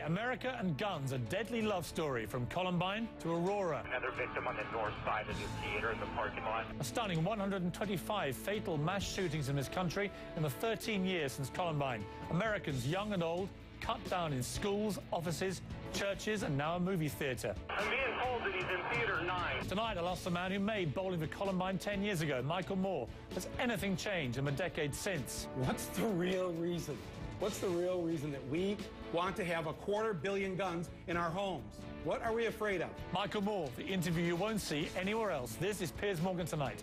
America and guns, a deadly love story from Columbine to Aurora. Another victim on the north side of the theater in the parking lot. A stunning 125 fatal mass shootings in this country in the 13 years since Columbine. Americans, young and old, cut down in schools, offices, churches, and now a movie theater. I'm being told that he's in Theater 9. Tonight, I lost the man who made Bowling for Columbine 10 years ago, Michael Moore. Has anything changed in the decades since? What's the real reason? What's the real reason that we want to have 250 million guns in our homes? What are we afraid of? Michael Moore, the interview you won't see anywhere else. This is Piers Morgan Tonight.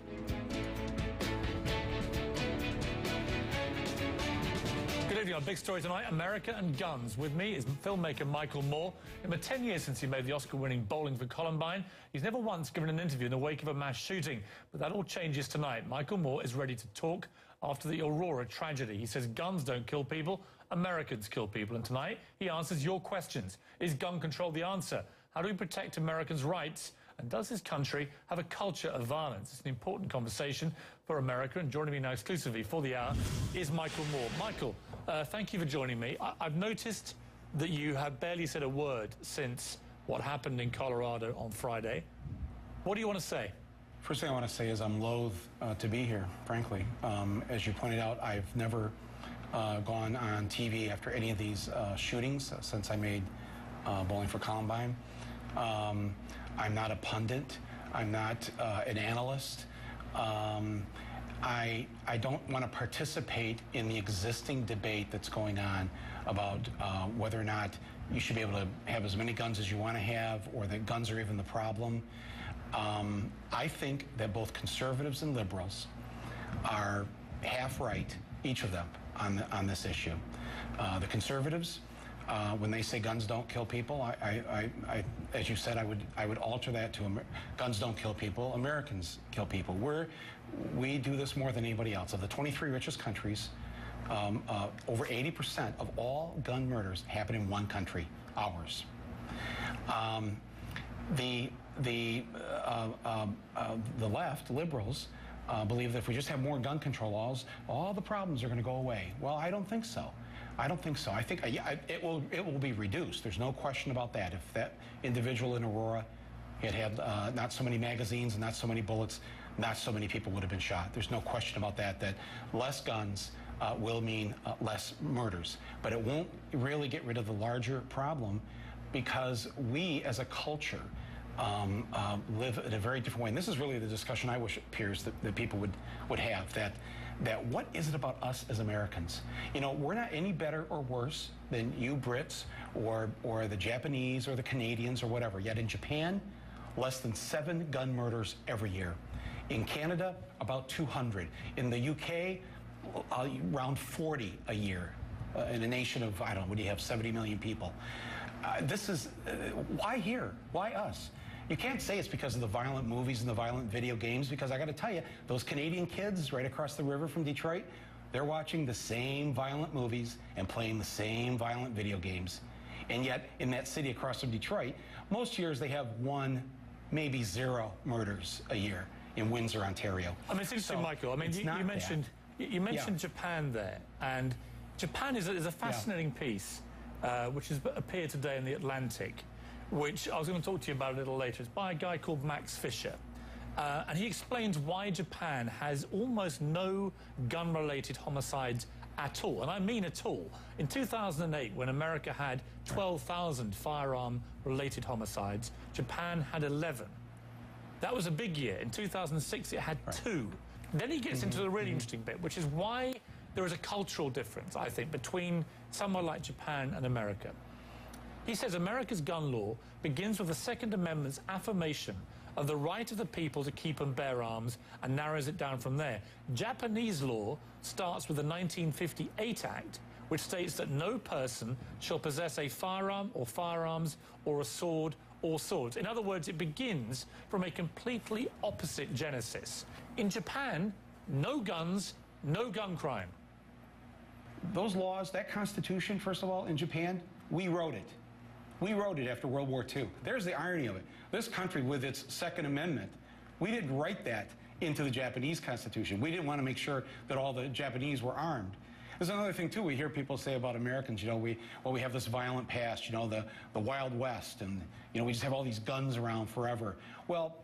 Good evening. Our big story tonight, America and guns. With me is filmmaker Michael Moore. In the 10 years since he made the Oscar-winning Bowling for Columbine, he's never once given an interview in the wake of a mass shooting. But that all changes tonight. Michael Moore is ready to talk after the Aurora tragedy. He says guns don't kill people, Americans kill people. And tonight, he answers your questions. Is gun control the answer? How do we protect Americans' rights? And does this country have a culture of violence? It's an important conversation for America. And joining me now exclusively for the hour is Michael Moore. Michael, thank you for joining me. I've noticed that you have barely said a word since what happened in Colorado on Friday. What do you want to say? First thing I want to say is I'm loath to be here, frankly. As you pointed out, I've never gone on TV after any of these shootings since I made Bowling for Columbine. I'm not a pundit. I'm not an analyst. I don't want to participate in the existing debate that's going on about whether or not you should be able to have as many guns as you want to have, or that guns are even the problem. I think that both conservatives and liberals are half right, each of them, on this issue. The conservatives, when they say guns don't kill people, as you said, I would alter that to guns don't kill people, Americans kill people. We do this more than anybody else. Of the 23 richest countries, over 80% of all gun murders happen in one country, ours. The left, liberals, believe that if we just have more gun control laws, all the problems are going to go away. Well, I don't think so. I don't think so. I think it will be reduced. There's no question about that. If that individual in Aurora had not so many magazines and not so many bullets, not so many people would have been shot. There's no question about that. That less guns will mean less murders. But it won't really get rid of the larger problem, because we as a culture live in a very different way. And this is really the discussion I wish, Piers, that people would have, that what is it about us as Americans? You know, we're not any better or worse than you Brits or the Japanese or the Canadians or whatever. Yet in Japan, less than 7 gun murders every year. In Canada, about 200. In the UK, around 40 a year. In a nation of, I don't know, what do you have, 70 million people? This is, why here? Why us? You can't say it's because of the violent movies and the violent video games, because I got to tell you, those Canadian kids right across the river from Detroit, they're watching the same violent movies and playing the same violent video games. And yet, in that city across from Detroit, most years they have 1, maybe 0 murders a year in Windsor, Ontario. I mean, it's interesting, so, Michael. I mean, you mentioned Japan there, and Japan is a fascinating piece, which has appeared today in The Atlantic, which I was going to talk to you about a little later. It's by a guy called Max Fisher. And he explains why Japan has almost no gun-related homicides at all. And I mean at all. In 2008, when America had 12,000 firearm-related homicides, Japan had 11. That was a big year. In 2006, it had 2. Then he gets into the really interesting bit, which is why there is a cultural difference, I think, between somewhere like Japan and America. He says America's gun law begins with the Second Amendment's affirmation of the right of the people to keep and bear arms, and narrows it down from there. Japanese law starts with the 1958 Act, which states that no person shall possess a firearm or firearms or a sword or swords. In other words, it begins from a completely opposite genesis. In Japan, no guns, no gun crime. Those laws, that Constitution, first of all, in Japan, we wrote it. We wrote it after World War II. There's the irony of it. This country, with its Second Amendment, we didn't write that into the Japanese Constitution. We didn't want to make sure that all the Japanese were armed. There's another thing, too, we hear people say about Americans, you know, we have this violent past, you know, the Wild West, and, you know, we just have all these guns around forever. Well,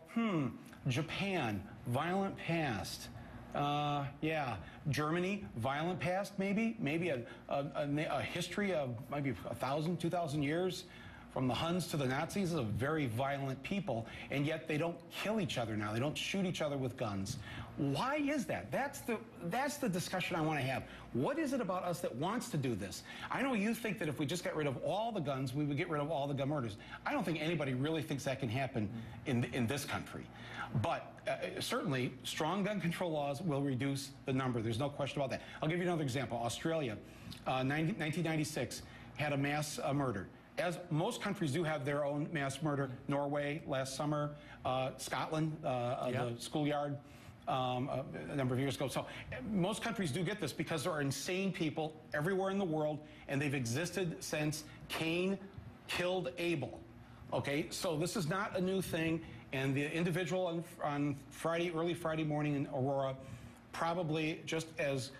Japan, violent past. Yeah. Germany, violent past, maybe a history of maybe 1,000, 2,000 years. From the Huns to the Nazis, is a very violent people, and yet they don't kill each other now. They don't shoot each other with guns. Why is that? That's the discussion I want to have. What is it about us that wants to do this? I know you think that if we just got rid of all the guns, we would get rid of all the gun murders. I don't think anybody really thinks that can happen in this country. But certainly, strong gun control laws will reduce the number. There's no question about that. I'll give you another example. Australia, 1996, had a mass murder. As most countries do have their own mass murder. Norway last summer, Scotland, the schoolyard a number of years ago. So most countries do get this because there are insane people everywhere in the world, and they've existed since Cain killed Abel. Okay, so this is not a new thing, and the individual on Friday, early Friday morning in Aurora, probably just as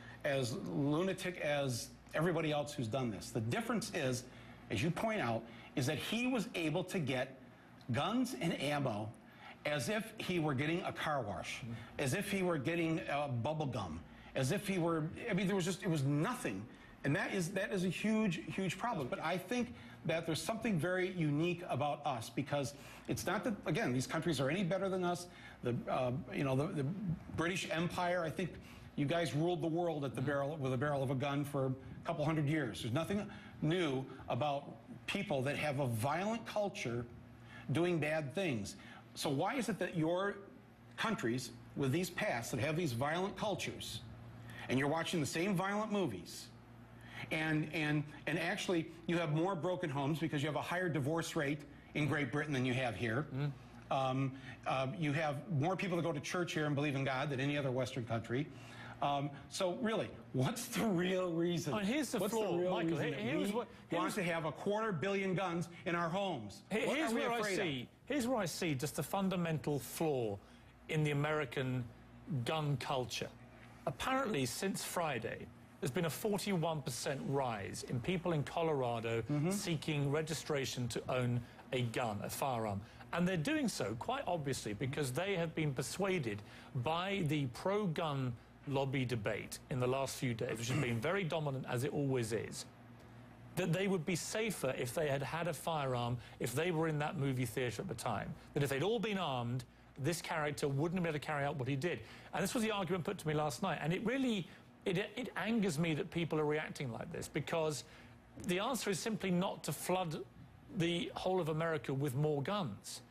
lunatic as everybody else who's done this. The difference is, as you point out, is that he was able to get guns and ammo as if he were getting a car wash, as if he were getting bubble gum, as if he were, I mean, it was nothing. And that is a huge problem. But I think that there's something very unique about us, because it's not that, again, these countries are any better than us. The British Empire, I think you guys ruled the world with a barrel of a gun for a couple hundred years. There's nothing new about people that have a violent culture doing bad things. So why is it that your countries with these pasts that have these violent cultures, and you're watching the same violent movies, and actually you have more broken homes because you have a higher divorce rate in Great Britain than you have here. You have more people that go to church here and believe in God than any other Western country. So really, what's the real reason? Here's the flaw, Michael. Here's what wants to have 250 million guns in our homes. Here's where I see just the fundamental flaw in the American gun culture. Apparently, since Friday, there's been a 41% rise in people in Colorado seeking registration to own a gun, a firearm. And they're doing so, quite obviously, because they have been persuaded by the pro-gun lobby debate in the last few days, which has been very dominant, as it always is, that they would be safer if they had had a firearm, if they were in that movie theater at the time. That if they'd all been armed, this character wouldn't have been able to carry out what he did. And this was the argument put to me last night. And it really, it angers me that people are reacting like this, because the answer is simply not to flood the whole of America with more guns.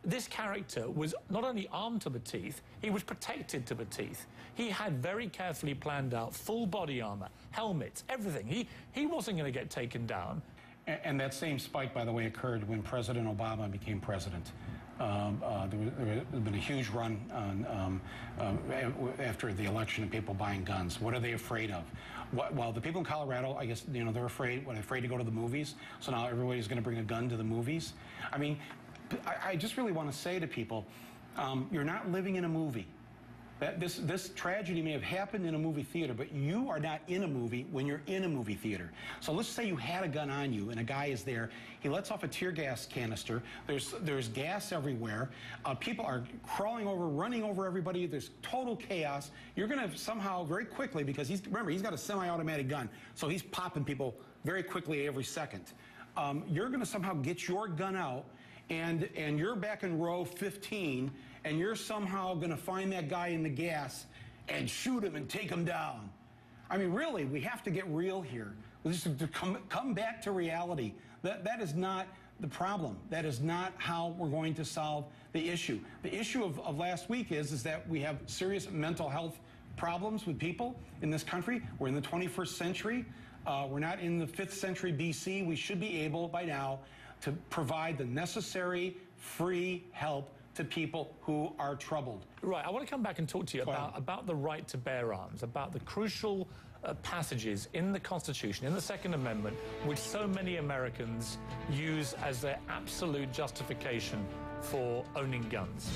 This character was not only armed to the teeth, he was protected to the teeth. He had very carefully planned out full body armor, helmets, everything. He wasn't going to get taken down. And that same spike, by the way, occurred when President Obama became president. There had been a huge run on, after the election of people buying guns. What are they afraid of? Well, the people in Colorado, I guess, you know, they're afraid to go to the movies. So now everybody's going to bring a gun to the movies. I mean, I just really want to say to people, you're not living in a movie. This tragedy may have happened in a movie theater, but you are not in a movie when you're in a movie theater. So let's say you had a gun on you and a guy is there. He lets off a tear gas canister. There's gas everywhere. People are crawling over, running over everybody. There's total chaos. You're going to somehow very quickly, because remember, he's got a semi-automatic gun, so he's popping people very quickly every second. You're going to somehow get your gun out, and you're back in row 15, and you're somehow going to find that guy in the gas and shoot him and take him down. I mean, really, we have to get real here. Just to come back to reality. That is not the problem. That is not how we're going to solve the issue. The issue of last week is that we have serious mental health problems with people in this country. We're in the 21st century. We're not in the 5th century BC. We should be able by now to provide the necessary free help to people who are troubled. Right, I want to come back and talk to you about the right to bear arms, about the crucial passages in the Constitution, in the Second Amendment, which so many Americans use as their absolute justification for owning guns.